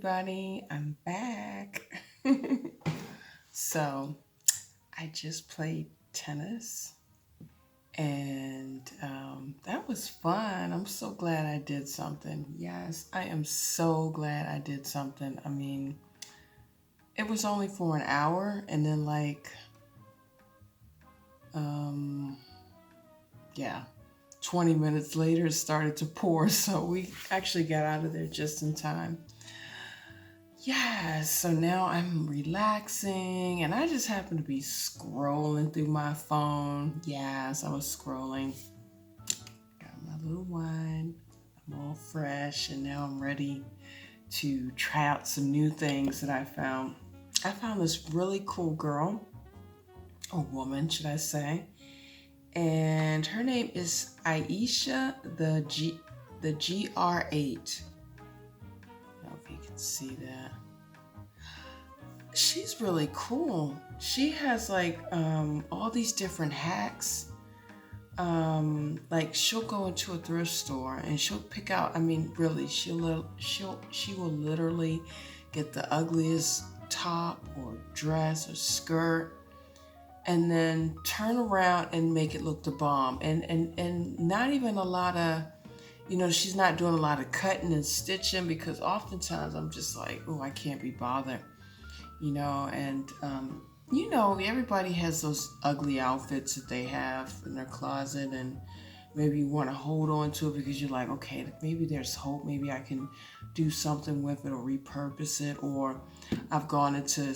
everybody. I'm back. So, I just played tennis and that was fun. I'm so glad I did something. Yes, I am so glad I did something. I mean, it was only for an hour and then, um, yeah, 20 minutes later it started to pour. So, we actually got out of there just in time. Yeah, so now I'm relaxing and I just happen to be scrolling through my phone. Yes, I was scrolling. Got my little wine. I'm all fresh and now I'm ready to try out some new things that I found. I found this really cool girl, or woman, should I say, and her name is Aisha the GR8. I don't know if you can see that. She's really cool. She has all these different hacks. Like she'll go into a thrift store and she'll pick out. I mean, really, she will literally get the ugliest top or dress or skirt, and then turn around and make it look the bomb. And not even a lot of, she's not doing a lot of cutting and stitching because oftentimes I'm just like, oh, I can't be bothered. And everybody has those ugly outfits that they have in their closet, and maybe you want to hold on to it because you're like, okay, maybe there's hope, maybe I can do something with it or repurpose it. Or I've gone into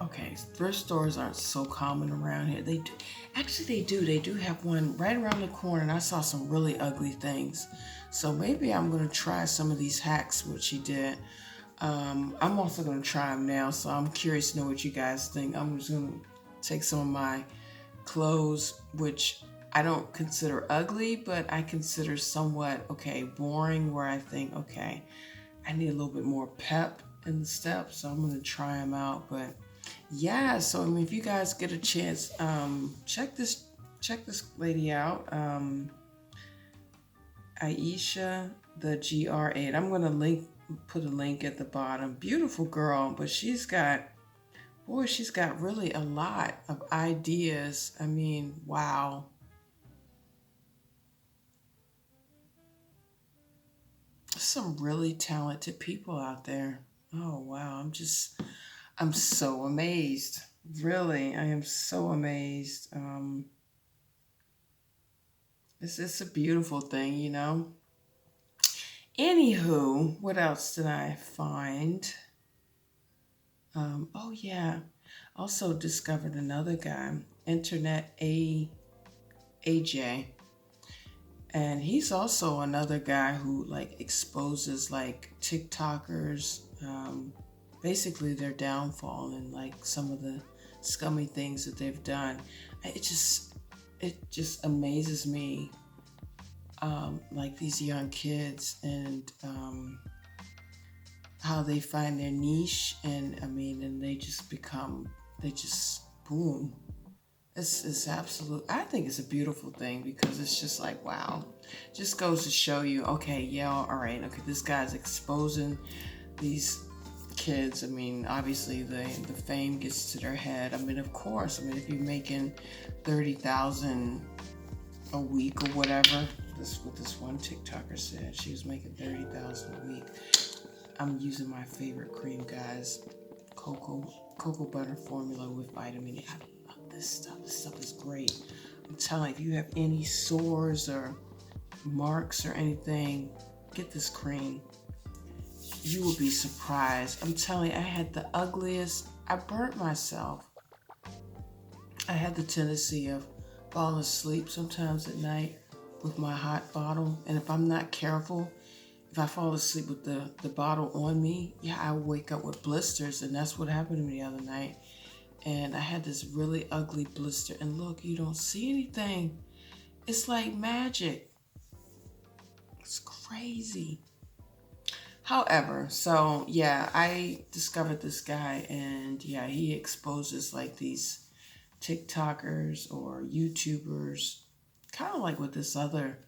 okay, thrift stores aren't so common around here. They do, actually, they do have one right around the corner, and I saw some really ugly things. So maybe I'm gonna try some of these hacks, what she did. I'm also going to try them now, so I'm curious to know what you guys think. I'm just going to take some of my clothes, which I don't consider ugly, but I consider somewhat, okay, boring, where I think, okay, I need a little bit more pep in the steps, so I'm going to try them out. But yeah, so I mean, if you guys get a chance, check this lady out, Aisha the GR8. I'm going to put a link at the bottom. Beautiful girl, but she's got really a lot of ideas. I mean, wow. Some really talented people out there. Oh, wow. I'm so amazed. Really, I am so amazed. It's a beautiful thing. Anywho, what else did I find? Oh yeah, also discovered another guy, InternetAJ, and he's also another guy who like exposes like TikTokers, basically their downfall and like some of the scummy things that they've done. It just amazes me, like these young kids and how they find their niche, and I mean, and they just boom. It's absolute. I think it's a beautiful thing because it's just like, wow, just goes to show you, okay, yeah, all right, okay, this guy's exposing these kids. I mean, obviously the fame gets to their head. I mean, of course. I mean, if you're making 30,000 a week or whatever, this what this one TikToker said. She was making 30,000 a week. I'm using my favorite cream, guys. Cocoa butter formula with vitamin E. I love this stuff. This stuff is great. I'm telling you, if you have any sores or marks or anything, get this cream. You will be surprised. I'm telling you, I had the ugliest. I burnt myself. I had the tendency of falling asleep sometimes at night with my hot bottle, and if I'm not careful, if I fall asleep with the bottle on me, yeah, I wake up with blisters, and that's what happened to me the other night. And I had this really ugly blister, and look, you don't see anything. It's like magic. It's crazy. However, so yeah, I discovered this guy, and yeah, he exposes like these TikTokers or YouTubers, kind of like what this other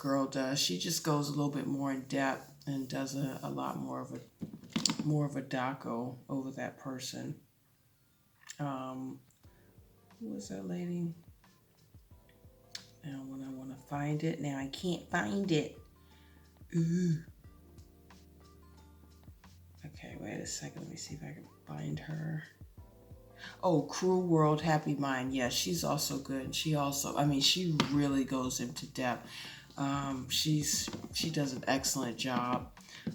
girl does. She just goes a little bit more in depth and does a lot more of a doco over that person. Um, who was that lady? Now when I want to find it, now I can't find it. Ooh. Okay, wait a second. Let me see if I can find her. Oh, Cruel World, Happy Mind. Yeah, she's also good. She also, I mean, she really goes into depth. She does an excellent job.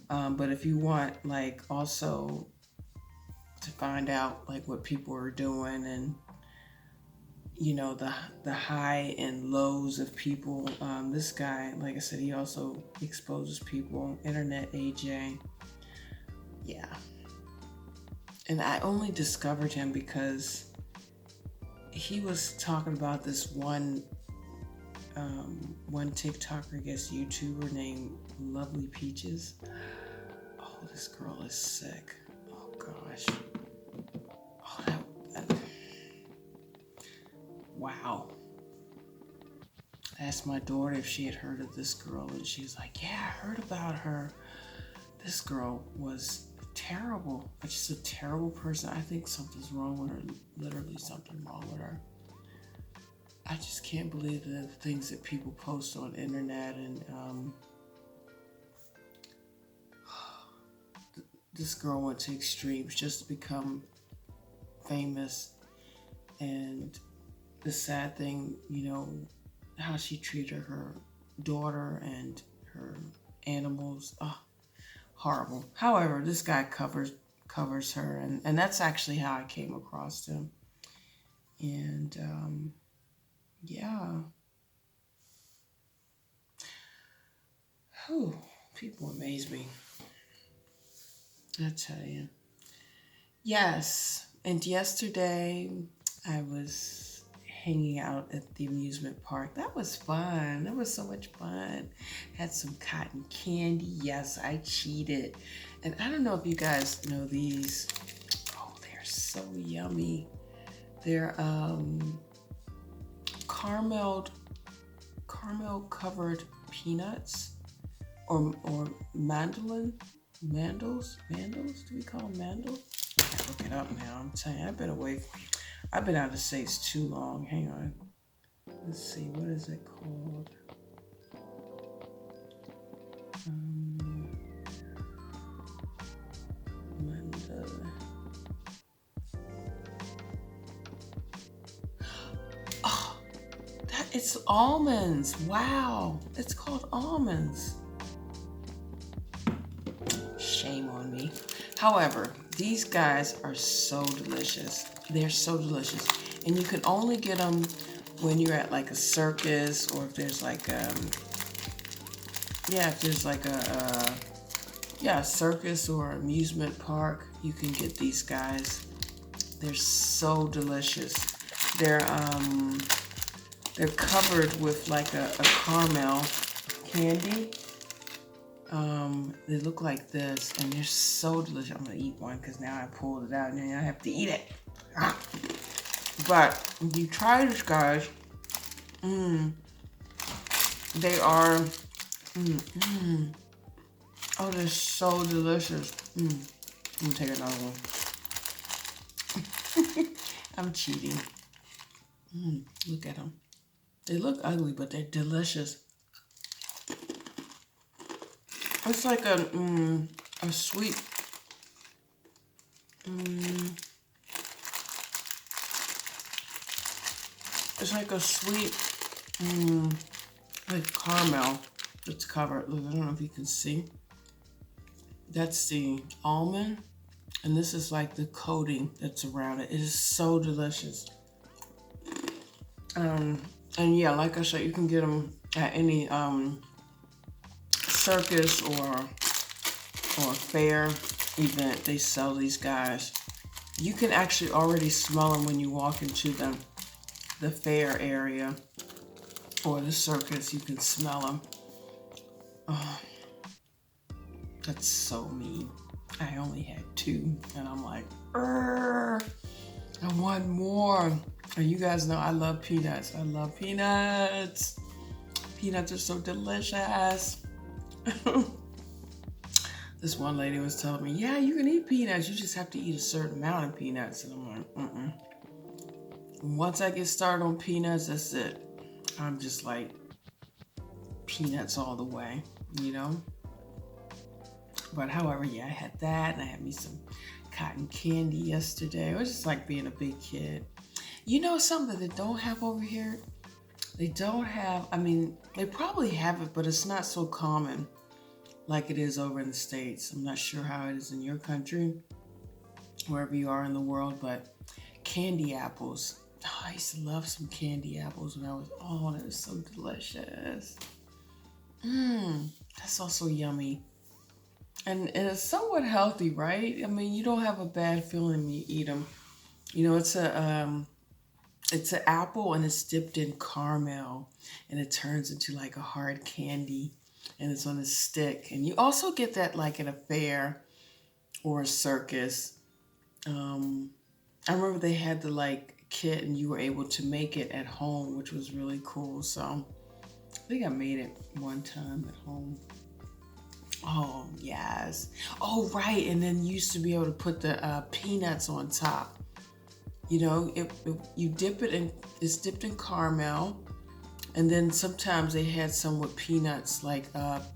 But if you want, like, also to find out like what people are doing and the high and lows of people, this guy, like I said, he also exposes people. InternetAja. Yeah. And I only discovered him because he was talking about this one TikToker, I guess YouTuber named Lovely Peaches. Oh, this girl is sick. Oh gosh. Oh, wow. I asked my daughter if she had heard of this girl, and she's like, "Yeah, I heard about her." This girl was terrible. Just a terrible person. I think something's wrong with her. Literally something wrong with her. I just can't believe the things that people post on the internet, and this girl went to extremes just to become famous. And the sad thing, how she treated her daughter and her animals. Oh, horrible. However, this guy covers her, and that's actually how I came across him. And yeah. Whew, people amaze me. I tell you. Yes. And yesterday I was hanging out at the amusement park. That was fun. That was so much fun. Had some cotton candy. Yes, I cheated. And I don't know if you guys know these. Oh, they're so yummy. They're caramel covered peanuts or mandolin. Mandels? Do we call them mandels? I gotta look it up now. I'm telling you, I've been out of the States too long. Hang on. Let's see, what is it called? Oh, it's almonds. Wow. It's called almonds. Shame on me. However, these guys are so delicious. They're so delicious. And you can only get them when you're at like a circus, or if there's like a circus or amusement park, you can get these guys. They're so delicious. They're covered with like a caramel candy. They look like this, and they're so delicious. I'm gonna eat one because now I pulled it out and I have to eat it. But if you try this, guys, they are, oh, they're so delicious. I'm gonna take another one. I'm cheating. Look at them. They look ugly, but they're delicious. It's like a sweet, it's like a sweet, like caramel that's covered. Look, I don't know if you can see. That's the almond, and this is like the coating that's around it. It is so delicious. And yeah, like I said, you can get them at any circus or fair event. They sell these guys. You can actually already smell them when you walk into the fair area or the circus. You can smell them. Oh, that's so mean. I only had 2, and I'm like, I want more. And you guys know I love peanuts. I love peanuts. Peanuts are so delicious. This one lady was telling me, yeah, you can eat peanuts. You just have to eat a certain amount of peanuts. And I'm like, mm-mm. Once I get started on peanuts, that's it. I'm just like peanuts all the way, you know? But however, yeah, I had that, and I had me some cotton candy yesterday. It was just like being a big kid. You know something that they don't have over here? They don't have, I mean, they probably have it, but it's not so common like it is over in the States. I'm not sure how it is in your country, wherever you are in the world, but candy apples. Oh, I used to love some candy apples when I was, oh, that was so delicious. That's also yummy. And it's somewhat healthy, right? I mean, you don't have a bad feeling when you eat them. You know, it's an apple and it's dipped in caramel, and it turns into like a hard candy, and it's on a stick. And you also get that like at a fair or a circus. Um, I remember they had the like kit, and you were able to make it at home, which was really cool. So I think I made it one time at home. Oh, yes. Oh, right. And then you used to be able to put the peanuts on top. You know, you dip it in, it's dipped in caramel. And then sometimes they had some with peanuts, like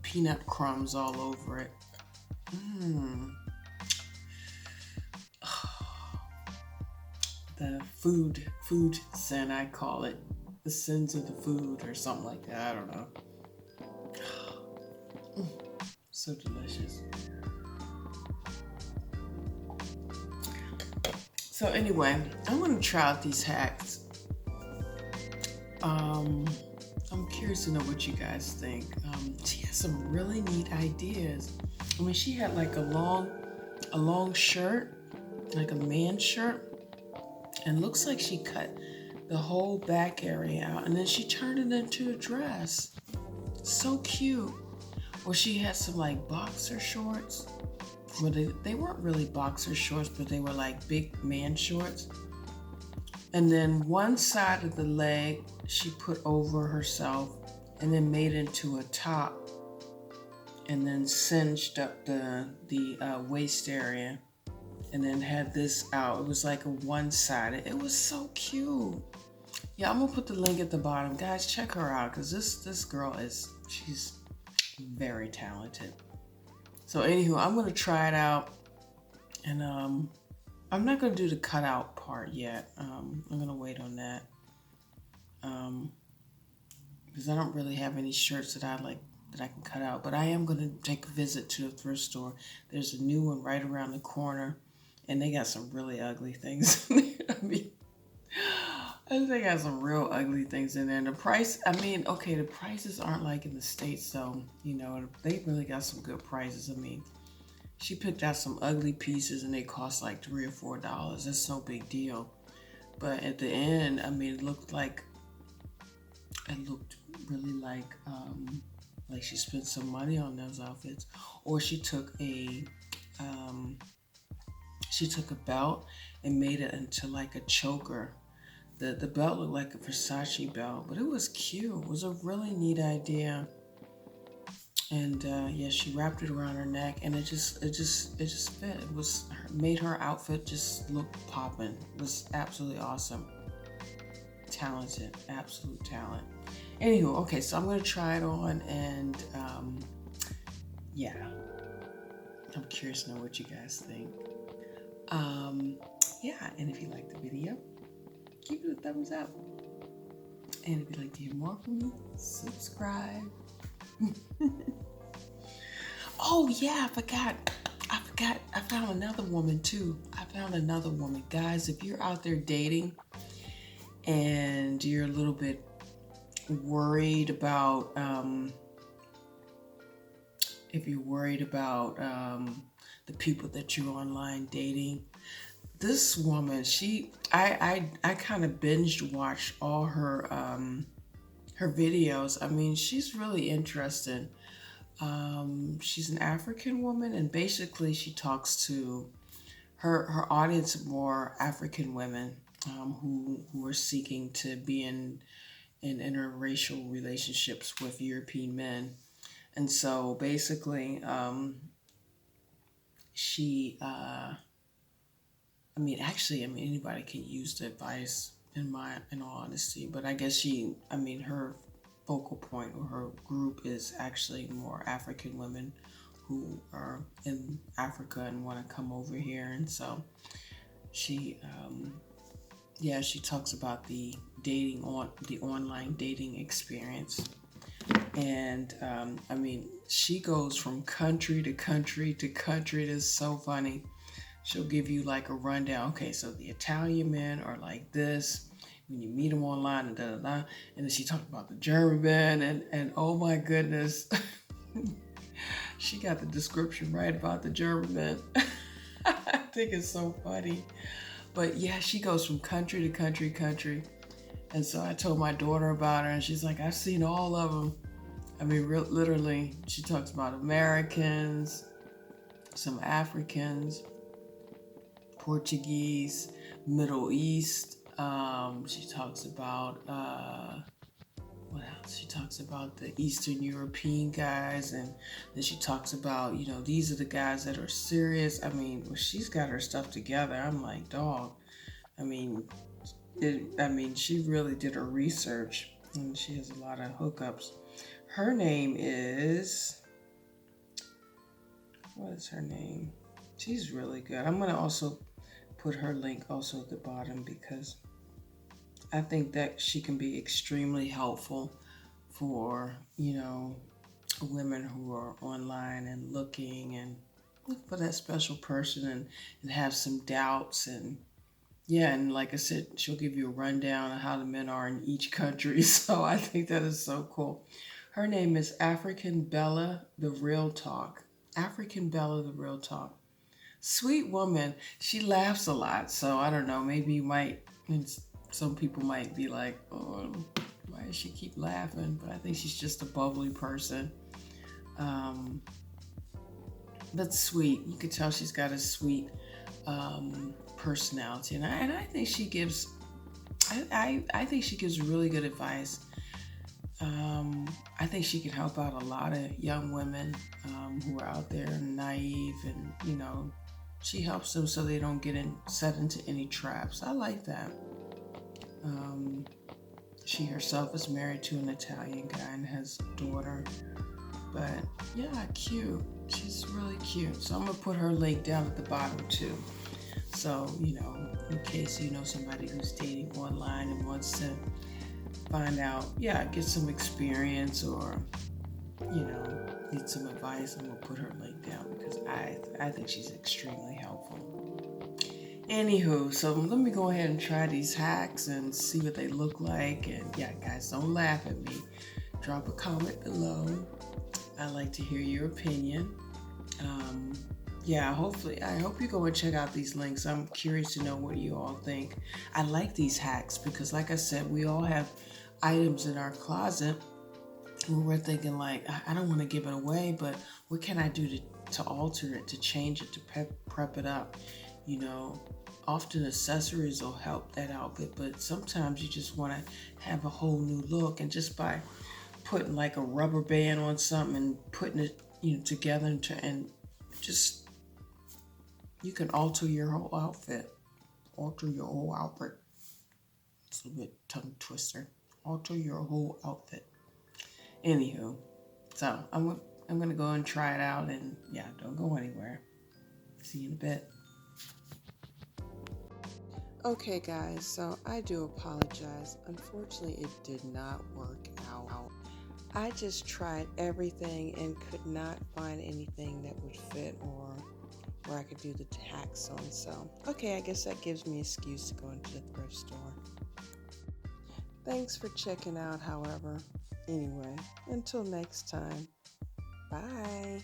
peanut crumbs all over it. Mm. The food sin, I call it. The sins of the food or something like that. I don't know. So delicious. So anyway, I'm going to try out these hacks. I'm curious to know what you guys think. She has some really neat ideas. I mean, she had like a long shirt, like a man's shirt, and looks like she cut the whole back area out, and then she turned it into a dress. So cute. Or she had some like boxer shorts. Well, they weren't really boxer shorts, but they were like big man shorts. And then one side of the leg she put over herself and then made into a top, and then cinched up the waist area, and then had this out. It was like a one-sided. It was so cute. Yeah, I'm gonna put the link at the bottom. Guys, check her out, because this girl she's very talented. So anywho, I'm gonna try it out, and I'm not gonna do the cutout part yet. I'm gonna wait on that, because I don't really have any shirts that I like that I can cut out. But I am gonna take a visit to the thrift store. There's a new one right around the corner, and they got some really ugly things. I mean, they got some real ugly things in there. And the price, I mean, okay, the prices aren't like in the States, so you know they really got some good prices. I mean, she picked out some ugly pieces and they cost like $3 or $4. That's no big deal. But at the end, I mean, it looked really like she spent some money on those outfits. Or she took a belt and made it into like a choker. The belt looked like a Versace belt, but it was cute. It was a really neat idea. And yeah, she wrapped it around her neck, and it just fit. It made her outfit just look poppin'. It was absolutely awesome. Talented, absolute talent. Anywho, okay, so I'm gonna try it on, and yeah, I'm curious to know what you guys think. Yeah, and if you like the video, give it a thumbs up. And if you'd like to hear more from me, subscribe. Oh yeah, I forgot. I found another woman too. Guys, if you're out there dating and you're a little bit worried about the people that you're online dating, this woman, I kind of binged watched all her videos. I mean, she's really interesting. She's an African woman, and basically she talks to her audience of more African women who are seeking to be in interracial relationships with European men. And so basically, she, actually, anybody can use the advice in all honesty, but I guess her focal point or her group is actually more African women who are in Africa and want to come over here. And so she, she talks about the online dating experience. And she goes from country to country to country. It is so funny. She'll give you like a rundown. Okay, so the Italian men are like this when you meet them online, and da da da. And then she talked about the German men, and oh my goodness, she got the description right about the German men. I think it's so funny. But yeah, she goes from country to country, country. And so I told my daughter about her, and she's like, I've seen all of them. Literally, she talks about Americans, some Africans, Portuguese, Middle East. She talks about, what else? She talks about the Eastern European guys, and then she talks about, these are the guys that are serious. She's got her stuff together. I'm like, dog. She really did her research, and she has a lot of hookups. Her name is, what is her name? She's really good. I'm going to also put her link also at the bottom, because I think that she can be extremely helpful for, women who are online and looking for that special person and have some doubts. And yeah, and like I said, she'll give you a rundown of how the men are in each country. So I think that is so cool. Her name is African Bella, the Real Talk. African Bella, the Real Talk. Sweet woman. She laughs a lot. So I don't know, maybe you might, some people might be like, oh, why does she keep laughing? But I think she's just a bubbly person. But sweet. You can tell she's got a sweet personality. And I think she gives, I think she gives really good advice. I think she can help out a lot of young women who are out there and naive, and she helps them so they don't get set into any traps. I like that. She herself is married to an Italian guy and has a daughter. But yeah, cute. She's really cute. So I'm gonna put her link down at the bottom too. So in case you know somebody who's dating online and wants to find out, get some experience, or need some advice, I'm gonna put her link down, because I think she's extremely helpful. Anywho, so let me go ahead and try these hacks and see what they look like. And yeah, guys, don't laugh at me. Drop a comment below. I like to hear your opinion. I hope you go and check out these links. I'm curious to know what you all think. I like these hacks because, like I said, we all have items in our closet where we're thinking like, I don't want to give it away, but what can I do to alter it, to change it, to prep it up? Often accessories will help that outfit, but sometimes you just want to have a whole new look, and just by putting like a rubber band on something and putting it together and just, you can alter your whole outfit. It's a bit tongue twister. Alter your whole outfit. Anywho, so I'm gonna go and try it out, and don't go anywhere. See you in a bit. Okay, guys, so I do apologize. Unfortunately, it did not work out. I just tried everything and could not find anything that would fit or where I could do the hacks on. So, okay, I guess that gives me an excuse to go into the thrift store. Thanks for checking out, however. Anyway, until next time, bye.